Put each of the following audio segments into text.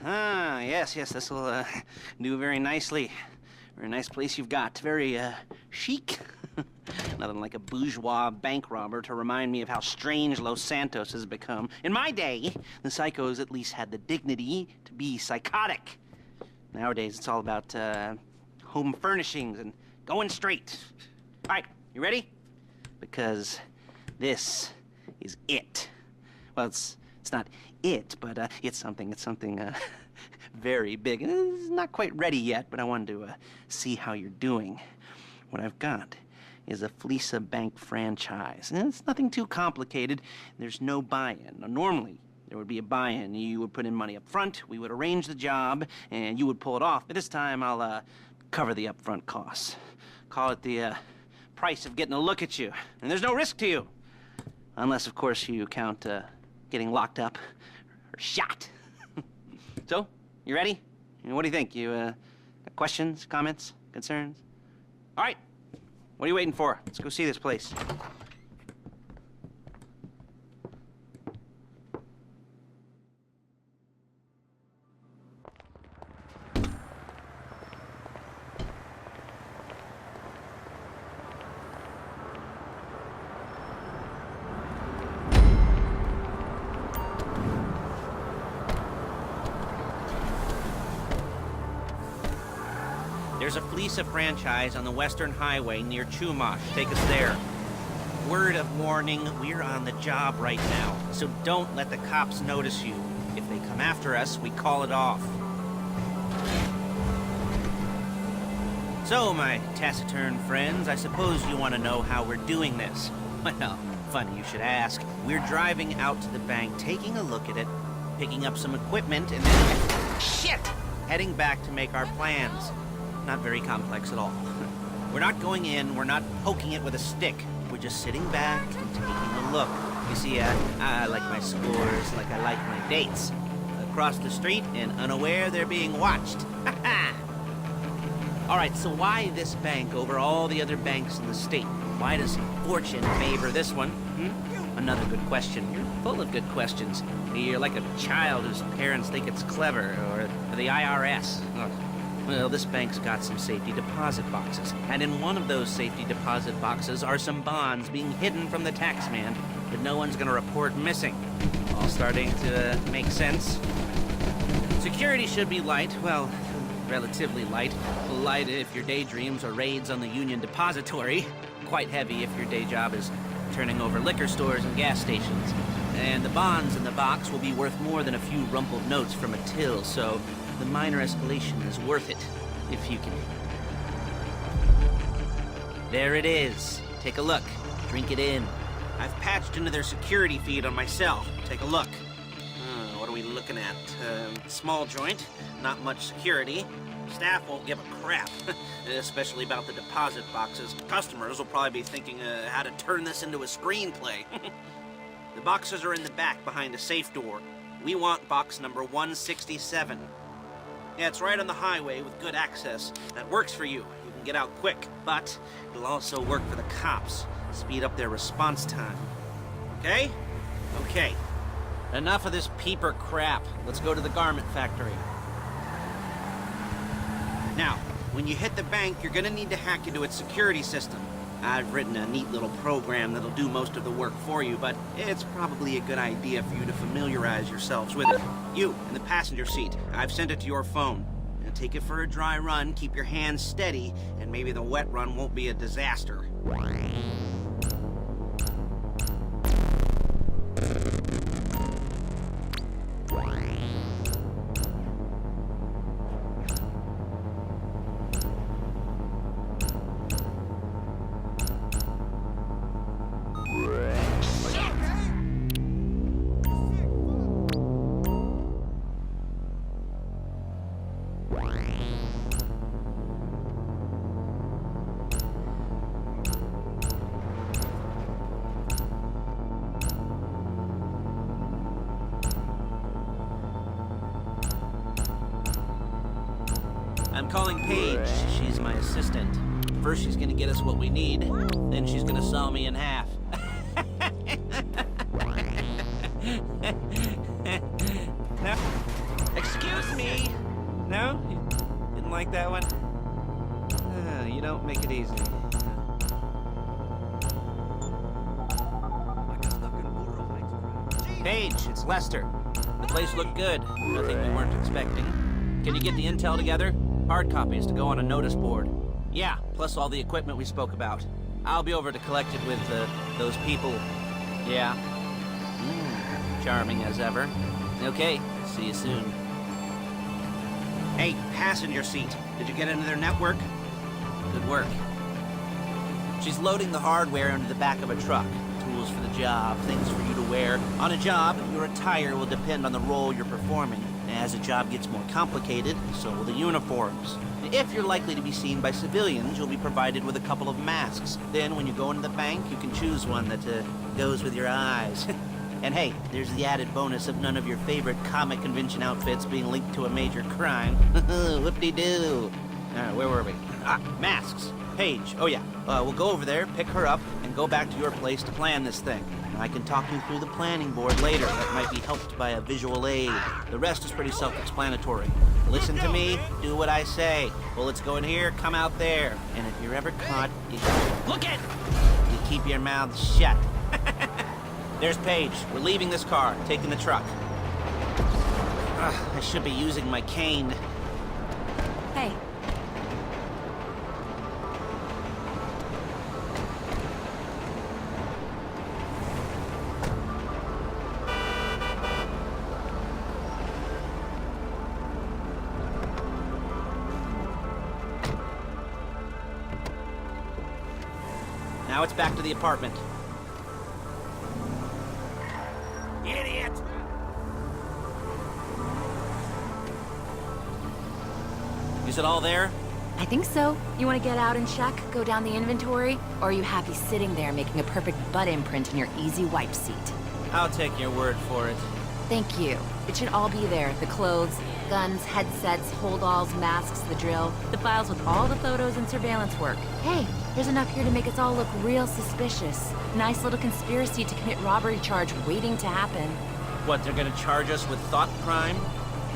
Ah, yes, this will do very nicely. Very nice place you've got. Very chic. Nothing like a bourgeois bank robber to remind me of how strange Los Santos has become. In my day, the psychos at least had the dignity to be psychotic. Nowadays, it's all about home furnishings and going straight. All right, you ready? Because this is it. Well, it's not it, but it's something very big. It's not quite ready yet, but I wanted to see how you're doing. What I've got is a Fleesa Bank franchise. And it's nothing too complicated. There's no buy-in. Now, normally, there would be a buy-in. You would put in money up front, we would arrange the job, and you would pull it off. But this time, I'll cover the upfront costs. Call it the price of getting a look at you. And there's no risk to you. Unless, of course, you count getting locked up or shot. So, you ready? What do you think? You got questions, comments, concerns? All right. What are you waiting for? Let's go see this place. There's a Fleesa franchise on the Western Highway near Chumash. Take us there. Word of warning, we're on the job right now, so don't let the cops notice you. If they come after us, we call it off. So, my taciturn friends, I suppose you want to know how we're doing this. Well, funny you should ask. We're driving out to the bank, taking a look at it, picking up some equipment, and then... Shit! Heading back to make our plans. Not very complex at all. We're not going in, we're not poking it with a stick. We're just sitting back and taking a look. You see, I like my scores like I like my dates. Across the street and unaware they're being watched. All right, so why this bank over all the other banks in the state? Why does fortune favor this one? Another good question. You're full of good questions. You're like a child whose parents think it's clever, or the IRS. Ugh. Well, this bank's got some safety deposit boxes, and in one of those safety deposit boxes are some bonds being hidden from the tax man that no one's gonna report missing. All starting to make sense. Security should be light, well, relatively light. Light if your daydreams are raids on the Union Depository. Quite heavy if your day job is turning over liquor stores and gas stations. And the bonds in the box will be worth more than a few rumpled notes from a till, so the minor escalation is worth it, if you can. There it is. Take a look. Drink it in. I've patched into their security feed on my cell. Take a look. What are we looking at? Small joint, not much security. Staff won't give a crap, especially about the deposit boxes. Customers will probably be thinking how to turn this into a screenplay. The boxes are in the back behind a safe door. We want box number 167. Yeah, it's right on the highway with good access. That works for you. You can get out quick, but it'll also work for the cops. Speed up their response time. Okay? Okay. Enough of this peeper crap. Let's go to the garment factory. Now, when you hit the bank, you're gonna need to hack into its security system. I've written a neat little program that'll do most of the work for you, but it's probably a good idea for you to familiarize yourselves with it. You, in the passenger seat, I've sent it to your phone. Now take it for a dry run, keep your hands steady, and maybe the wet run won't be a disaster. I'm calling Paige. She's my assistant. First she's gonna get us what we need, then she's gonna saw me in half. Excuse me. No? You didn't like that one? You don't make it easy. Paige, it's Lester. The place looked good. Nothing we weren't expecting. Can you get the intel together? Hard copies to go on a notice board. Yeah, plus all the equipment we spoke about. I'll be over to collect it with those people. Yeah. Charming as ever. Okay, see you soon. Hey, passenger seat. Did you get into their network? Good work. She's loading the hardware into the back of a truck. Tools for the job, things for you to wear. On a job, your attire will depend on the role you're performing. As the job gets more complicated, so will the uniforms. If you're likely to be seen by civilians, you'll be provided with a couple of masks. Then, when you go into the bank, you can choose one that goes with your eyes. And hey, there's the added bonus of none of your favorite comic convention outfits being linked to a major crime. Whoop-de-doo. Where were we? Masks. Paige. Oh yeah. We'll go over there, pick her up, and go back to your place to plan this thing. I can talk you through the planning board later. That might be helped by a visual aid. The rest is pretty self-explanatory. Listen to me, do what I say. Bullets go in here, come out there. And if you're ever caught, you keep your mouth shut. There's Paige. We're leaving this car, taking the truck. I should be using my cane. Hey. Now it's back to the apartment. Idiot! Is it all there? I think so. You want to get out and check, go down the inventory? Or are you happy sitting there making a perfect butt imprint in your easy wipe seat? I'll take your word for it. Thank you. It should all be there. The clothes, guns, headsets, holdalls, masks, the drill. The files with all the photos and surveillance work. Hey, there's enough here to make us all look real suspicious. Nice little conspiracy to commit robbery charge waiting to happen. What, they're gonna charge us with thought crime?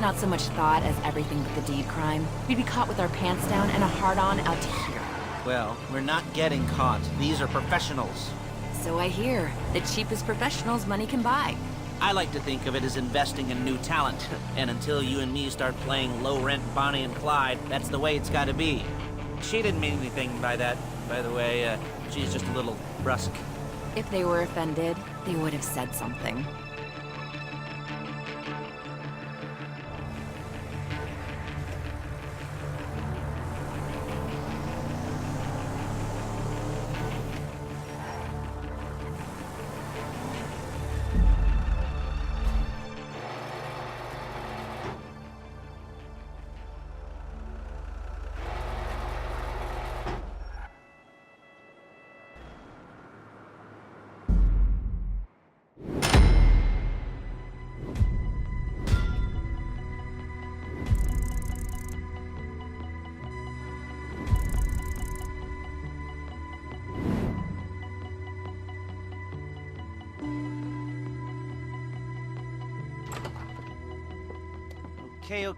Not so much thought as everything but the deed crime. We'd be caught with our pants down and a hard-on out to here. Well, we're not getting caught. These are professionals. So I hear. The cheapest professionals money can buy. I like to think of it as investing in new talent. And until you and me start playing low-rent Bonnie and Clyde, that's the way it's gotta be. She didn't mean anything by that, by the way. She's just a little brusque. If they were offended, they would have said something.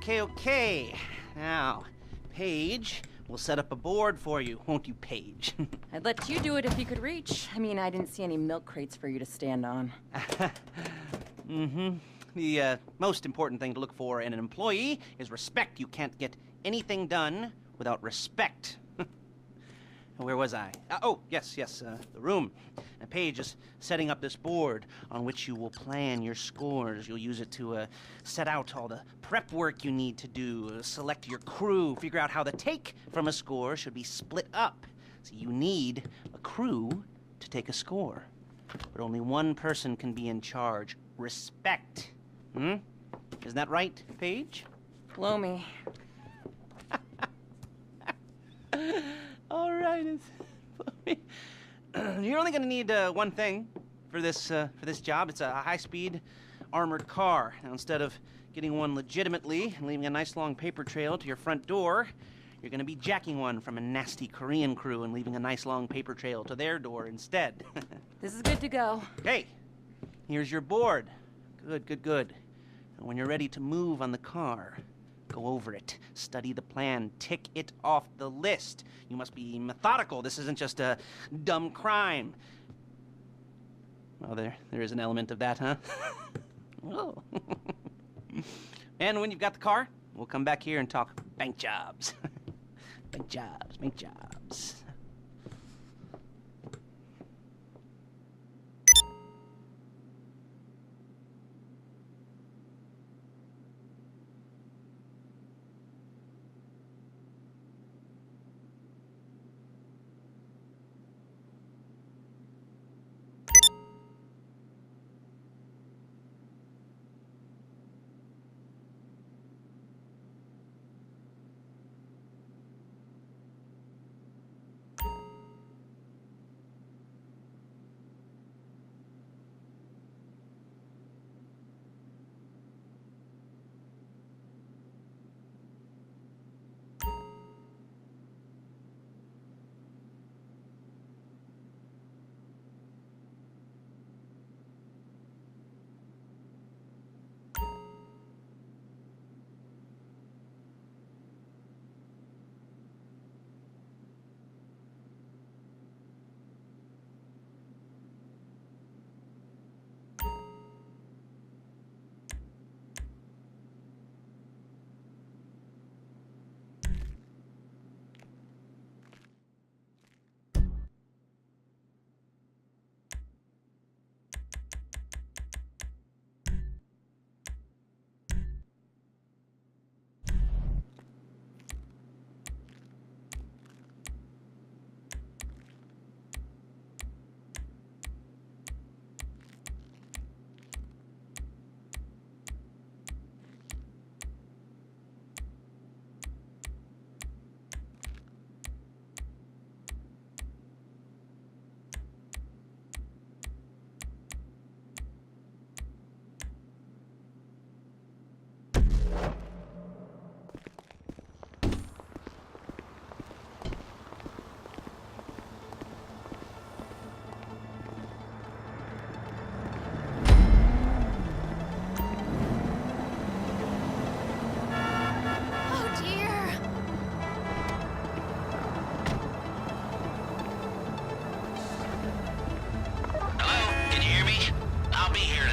Okay. Now, Paige, we'll set up a board for you, won't you, Paige? I'd let you do it if you could reach. I mean, I didn't see any milk crates for you to stand on. The most important thing to look for in an employee is respect. You can't get anything done without respect. Where was I? Yes, the room. And Paige is setting up this board on which you will plan your scores. You'll use it to set out all the prep work you need to do, select your crew, figure out how the take from a score should be split up. So you need a crew to take a score. But only one person can be in charge. Respect. Isn't that right, Paige? Blow me. All right. You're only going to need one thing for this job. It's a high-speed armored car. Now, instead of getting one legitimately and leaving a nice long paper trail to your front door, you're going to be jacking one from a nasty Korean crew and leaving a nice long paper trail to their door instead. This is good to go. Hey, here's your board. Good. And when you're ready to move on the car, Go over it. Study the plan. Tick it off the list. You must be methodical. This isn't just a dumb crime. Well, there is an element of that, huh? Oh. And when you've got the car, we'll come back here and talk bank jobs. Bank jobs, bank jobs.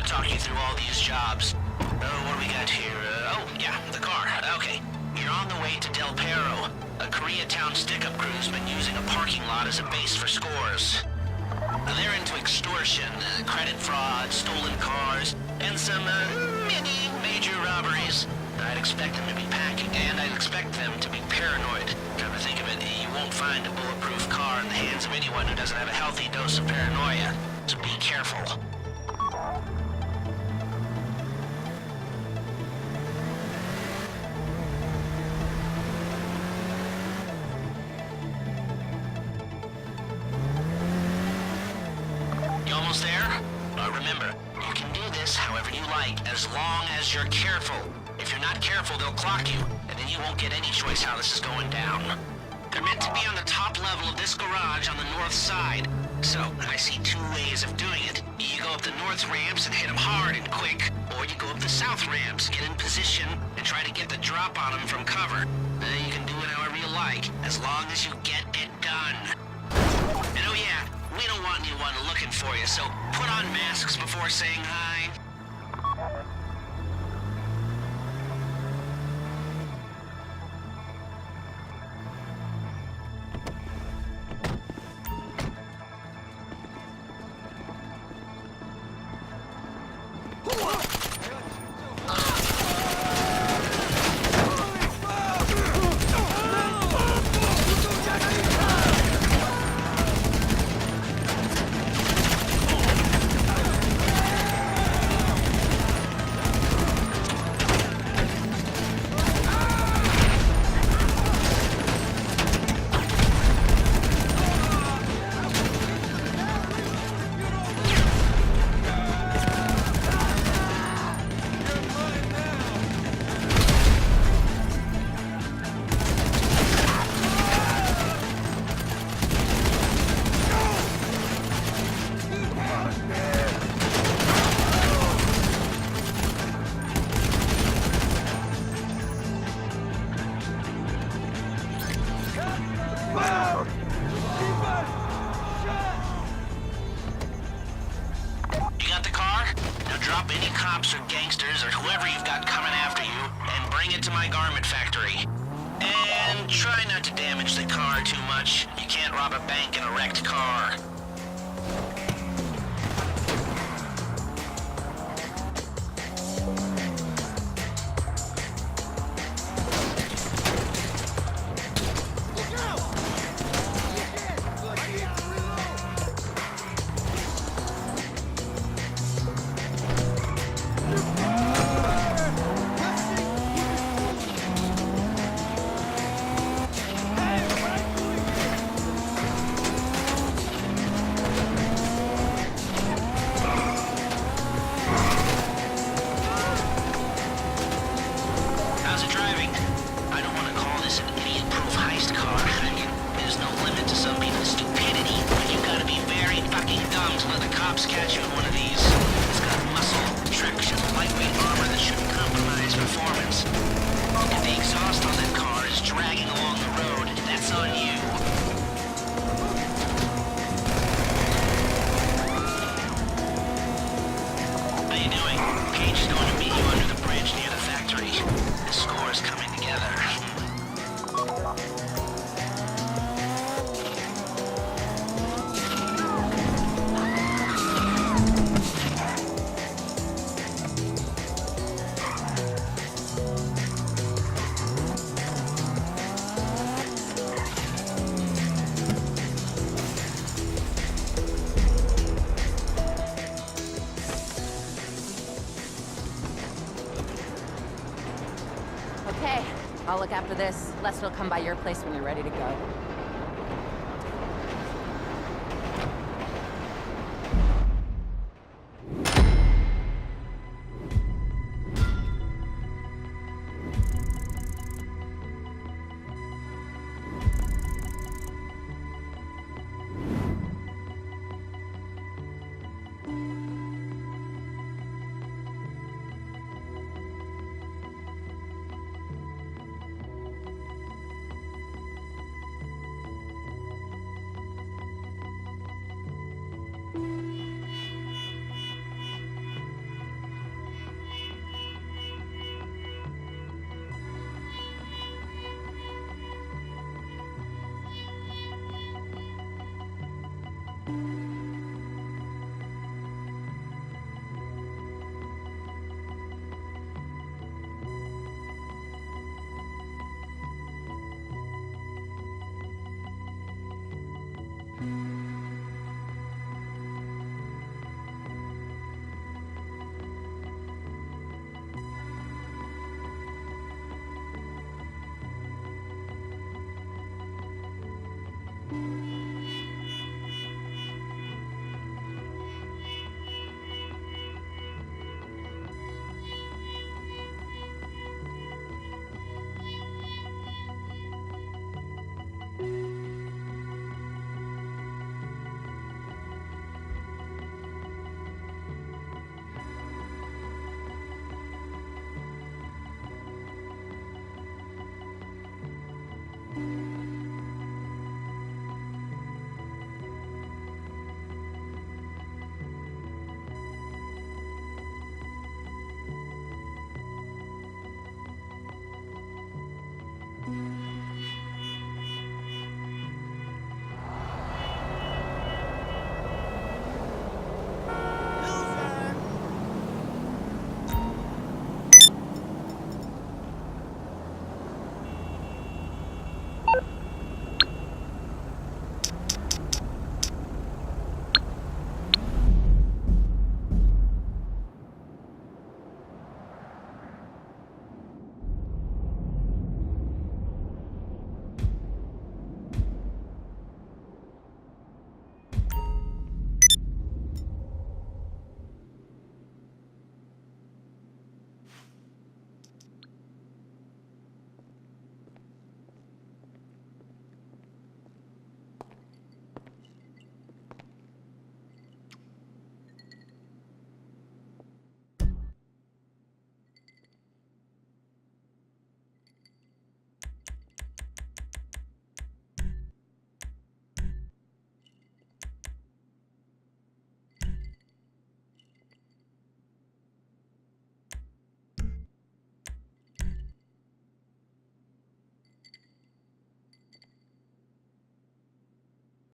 talk you through all these jobs. What do we got here? Oh, yeah, the car. Okay. You're on the way to Del Perro. A Koreatown stick-up crew's been using a parking lot as a base for scores. They're into extortion, credit fraud, stolen cars, and some, mini major robberies. I'd expect them to be packing, and I'd expect them to be paranoid. Come to think of it, you won't find a bulletproof car in the hands of anyone who doesn't have a healthy dose of paranoia. So be careful. You almost there? Remember, you can do this however you like, as long as you're careful. If you're not careful, they'll clock you, and then you won't get any choice how this is going down. They're meant to be on the top level of this garage on the north side. So, I see two ways of doing it. You go up the north ramps and hit them hard and quick, or you go up the south ramps, get in position, and try to get the drop on them from cover. You can do it however you like, as long as you get it done. And oh yeah, we don't want anyone looking for you, so put on masks before saying hi. drop any cops or gangsters or whoever you've got coming after you and bring it to my garment factory. And try not to damage the car too much. You can't rob a bank in a wrecked car. Catch you in one of these. It's got muscle, traction, lightweight armor that shouldn't compromise performance. If the exhaust on that car is dragging along the road, that's on you. How you doing? Paige is going to meet you under the bridge near the factory. The score is coming together. Okay, I'll look after this. Lester will come by your place when you're ready to go.